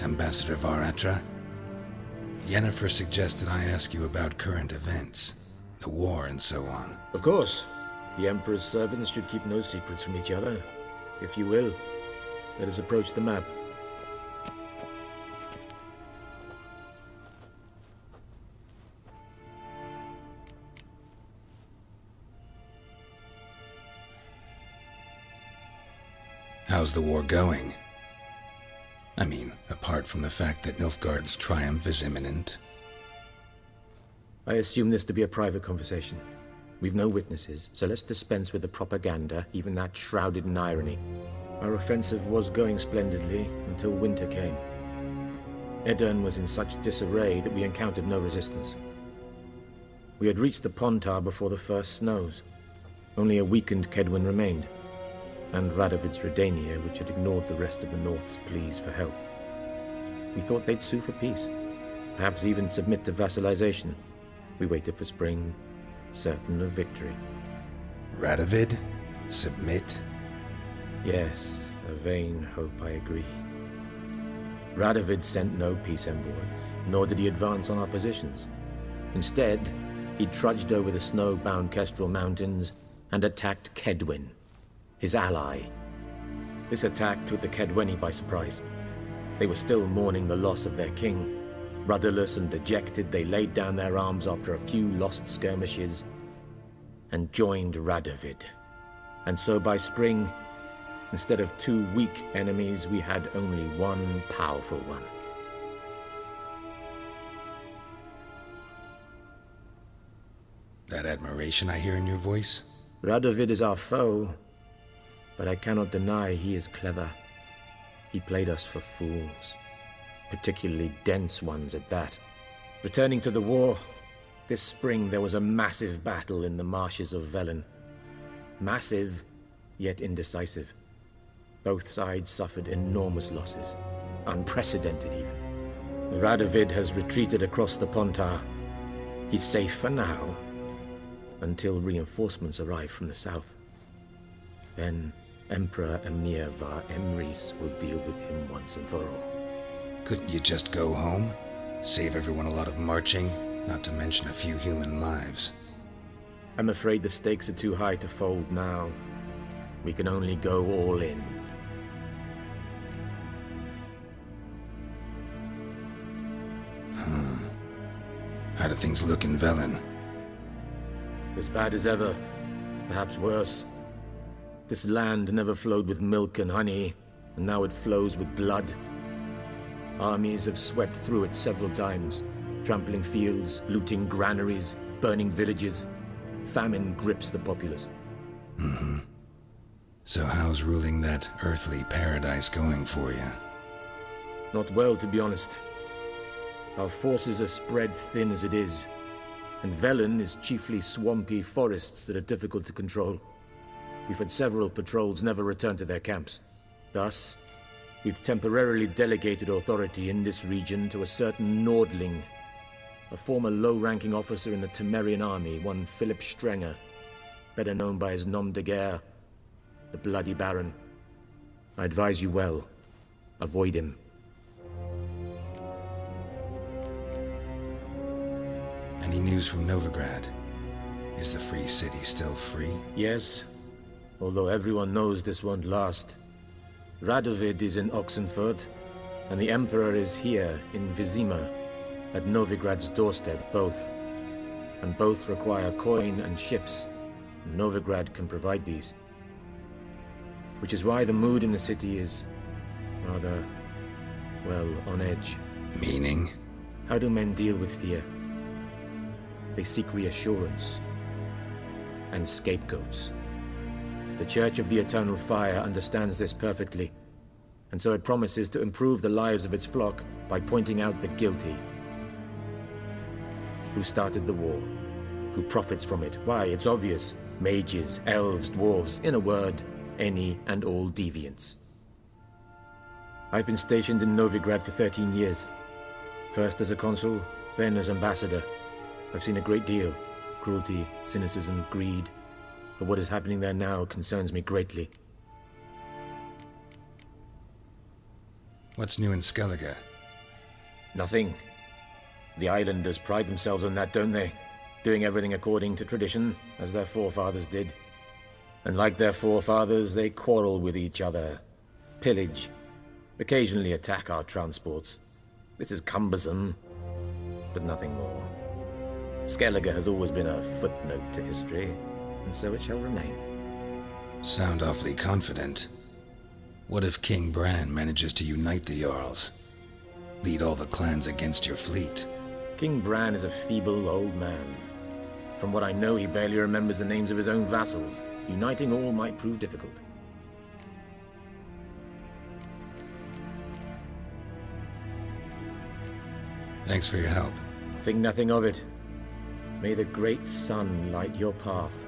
Ambassador Varatra? Yennefer suggested I ask you about current events, the war and so on. Of course. The Emperor's servants should keep no secrets from each other. If you will, let us approach the map. How's the war going? I mean, apart from the fact that Nilfgaard's triumph is imminent. I assume this to be a private conversation. We've no witnesses, so let's dispense with the propaganda, even that shrouded in irony. Our offensive was going splendidly until winter came. Edirn was in such disarray that we encountered no resistance. We had reached the Pontar before the first snows. Only a weakened Kaedwen remained, and Radovid's Redania, which had ignored the rest of the North's pleas for help. We thought they'd sue for peace, perhaps even submit to vassalization. We waited for spring, certain of victory. Radovid? Submit? Yes, a vain hope, I agree. Radovid sent no peace envoys, nor did he advance on our positions. Instead, he trudged over the snow-bound Kestrel Mountains and attacked Kaedwen, his ally. This attack took the Kaedweni by surprise. They were still mourning the loss of their king. Rudderless and dejected, they laid down their arms after a few lost skirmishes and joined Radovid. And so by spring, instead of two weak enemies, we had only one powerful one. That admiration I hear in your voice? Radovid is our foe, but I cannot deny he is clever. He played us for fools, particularly dense ones at that. Returning to the war, this spring there was a massive battle in the marshes of Velen. Massive, yet indecisive. Both sides suffered enormous losses, unprecedented even. Radovid has retreated across the Pontar. He's safe for now, until reinforcements arrive from the south. Then Emperor Emhyr var Emreis will deal with him once and for all. Couldn't you just go home? Save everyone a lot of marching, not to mention a few human lives. I'm afraid the stakes are too high to fold now. We can only go all in. How do things look in Velen? As bad as ever, perhaps worse. This land never flowed with milk and honey, and now it flows with blood. Armies have swept through it several times, trampling fields, looting granaries, burning villages. Famine grips the populace. So how's ruling that earthly paradise going for you? Not well, to be honest. Our forces are spread thin as it is, and Velen is chiefly swampy forests that are difficult to control. We've had several patrols never return to their camps. Thus, we've temporarily delegated authority in this region to a certain Nordling, a former low-ranking officer in the Temerian army, one Philip Strenger, better known by his nom de guerre, the Bloody Baron. I advise you well. Avoid him. Any news from Novigrad? Is the free city still free? Yes, although everyone knows this won't last. Radovid is in Oxenfurt, and the Emperor is here in Vizima, at Novigrad's doorstep, both. And both require coin and ships. Novigrad can provide these. Which is why the mood in the city is rather, well, on edge. Meaning? How do men deal with fear? They seek reassurance and scapegoats. The Church of the Eternal Fire understands this perfectly, and so it promises to improve the lives of its flock by pointing out the guilty. Who started the war? Who profits from it? Why, it's obvious. Mages, elves, dwarves, in a word, any and all deviants. I've been stationed in Novigrad for 13 years. First as a consul, then as ambassador. I've seen a great deal. Cruelty, cynicism, greed. But what is happening there now concerns me greatly. What's new in Skellige? Nothing. The islanders pride themselves on that, don't they? Doing everything according to tradition, as their forefathers did. And like their forefathers, they quarrel with each other, pillage, occasionally attack our transports. This is cumbersome, but nothing more. Skellige has always been a footnote to history, and so it shall remain. Sound awfully confident. What if King Bran manages to unite the Jarls? Lead all the clans against your fleet? King Bran is a feeble old man. From what I know, he barely remembers the names of his own vassals. Uniting all might prove difficult. Thanks for your help. Think nothing of it. May the great sun light your path.